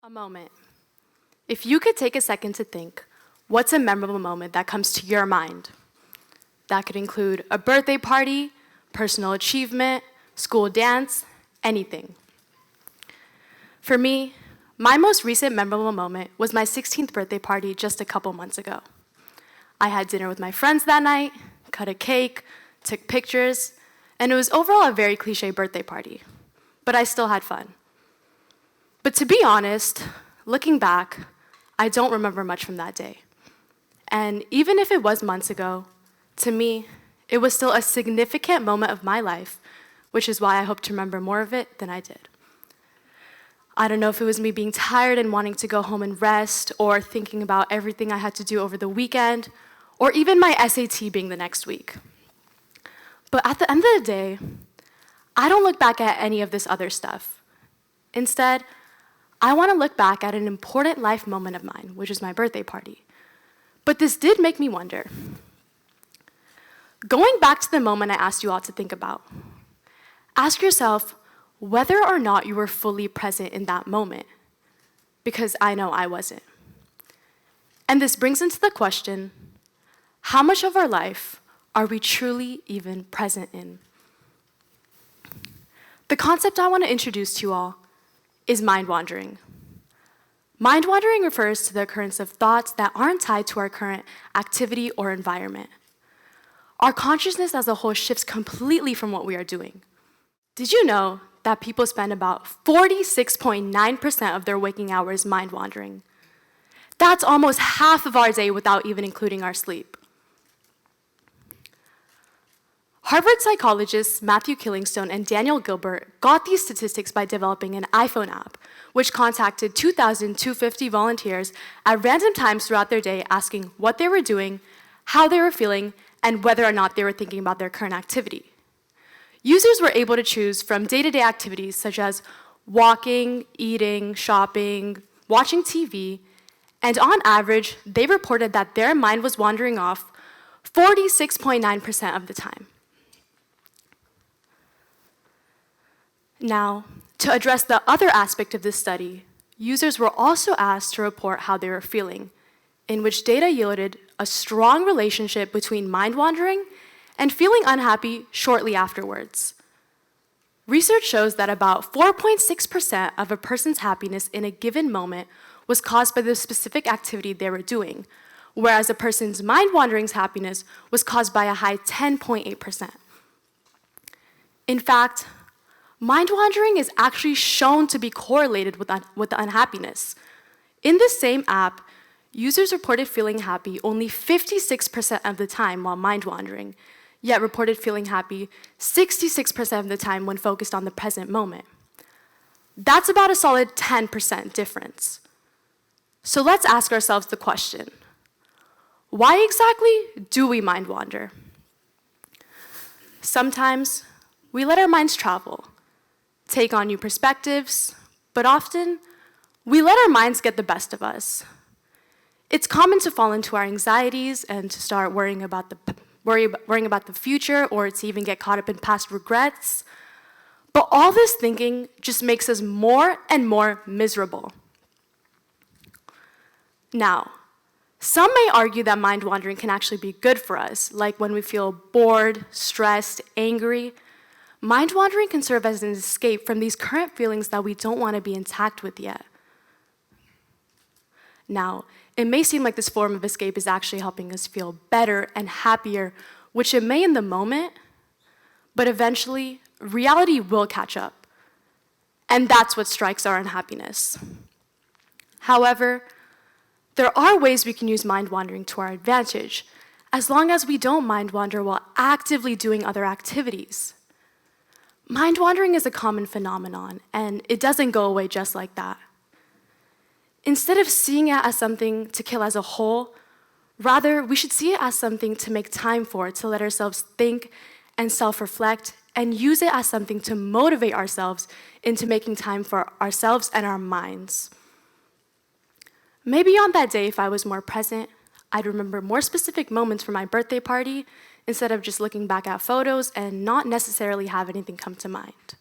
A moment. If you could take a second to think, what's a memorable moment that comes to your mind? That could include a birthday party, personal achievement, school dance, anything. For me, my most recent memorable moment was my 16th birthday party just a couple months ago. I had dinner with my friends that night, cut a cake, took pictures, and it was overall a very cliche birthday party. But I still had fun. But to be honest, looking back, I don't remember much from that day. And even if it was months ago, to me, it was still a significant moment of my life, which is why I hope to remember more of it than I did. I don't know if it was me being tired and wanting to go home and rest, or thinking about everything I had to do over the weekend, or even my SAT being the next week. But at the end of the day, I don't look back at any of this other stuff. Instead, I want to look back at an important life moment of mine, which is my birthday party. But this did make me wonder. Going back to the moment I asked you all to think about, ask yourself whether or not you were fully present in that moment, because I know I wasn't. And this brings into the question, how much of our life are we truly even present in? The concept I want to introduce to you all is mind wandering. Mind wandering refers to the occurrence of thoughts that aren't tied to our current activity or environment. Our consciousness as a whole shifts completely from what we are doing. Did you know that people spend about 46.9% of their waking hours mind wandering? That's almost half of our day without even including our sleep. Harvard psychologists Matthew Killingstone and Daniel Gilbert got these statistics by developing an iPhone app, which contacted 2,250 volunteers at random times throughout their day asking what they were doing, how they were feeling, and whether or not they were thinking about their current activity. Users were able to choose from day-to-day activities such as walking, eating, shopping, watching TV, and on average, they reported that their mind was wandering off 46.9% of the time. Now, to address the other aspect of this study, users were also asked to report how they were feeling, in which data yielded a strong relationship between mind wandering and feeling unhappy shortly afterwards. Research shows that about 4.6% of a person's happiness in a given moment was caused by the specific activity they were doing, whereas a person's mind wandering's happiness was caused by a high 10.8%. In fact, mind wandering is actually shown to be correlated with the unhappiness. In this same app, users reported feeling happy only 56% of the time while mind wandering, yet reported feeling happy 66% of the time when focused on the present moment. That's about a solid 10% difference. So let's ask ourselves the question, why exactly do we mind wander? Sometimes we let our minds travel, take on new perspectives, but often we let our minds get the best of us. It's common to fall into our anxieties and to start worrying about the future, or to even get caught up in past regrets. But all this thinking just makes us more and more miserable. Now, some may argue that mind wandering can actually be good for us, like when we feel bored, stressed, angry. Mind wandering can serve as an escape from these current feelings that we don't want to be intact with yet. Now, it may seem like this form of escape is actually helping us feel better and happier, which it may in the moment, but eventually, reality will catch up. And that's what strikes our unhappiness. However, there are ways we can use mind wandering to our advantage, as long as we don't mind wander while actively doing other activities. Mind wandering is a common phenomenon, and it doesn't go away just like that. Instead of seeing it as something to kill as a whole, rather, we should see it as something to make time for, to let ourselves think and self-reflect, and use it as something to motivate ourselves into making time for ourselves and our minds. Maybe on that day, if I was more present, I'd remember more specific moments from my birthday party instead of just looking back at photos and not necessarily have anything come to mind.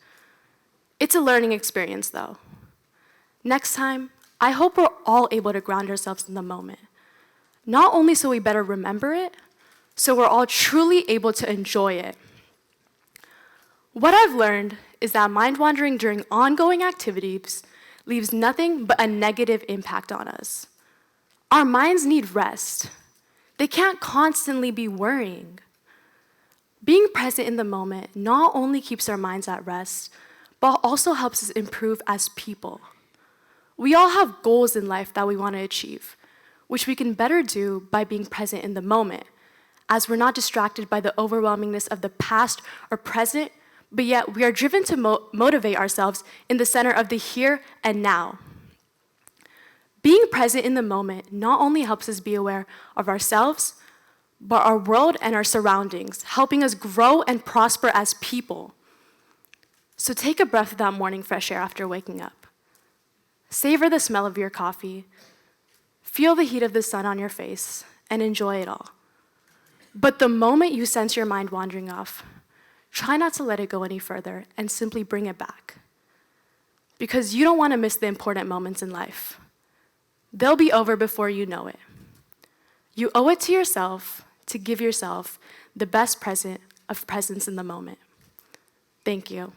It's a learning experience, though. Next time, I hope we're all able to ground ourselves in the moment, not only so we better remember it, so we're all truly able to enjoy it. What I've learned is that mind wandering during ongoing activities leaves nothing but a negative impact on us. Our minds need rest. They can't constantly be worrying. Being present in the moment not only keeps our minds at rest, but also helps us improve as people. We all have goals in life that we want to achieve, which we can better do by being present in the moment, as we're not distracted by the overwhelmingness of the past or present, but yet we are driven to motivate ourselves in the center of the here and now. Being present in the moment not only helps us be aware of ourselves, but our world and our surroundings, helping us grow and prosper as people. So take a breath of that morning fresh air after waking up. Savor the smell of your coffee, feel the heat of the sun on your face, and enjoy it all. But the moment you sense your mind wandering off, try not to let it go any further and simply bring it back. Because you don't want to miss the important moments in life. They'll be over before you know it. You owe it to yourself to give yourself the best present of presence in the moment. Thank you.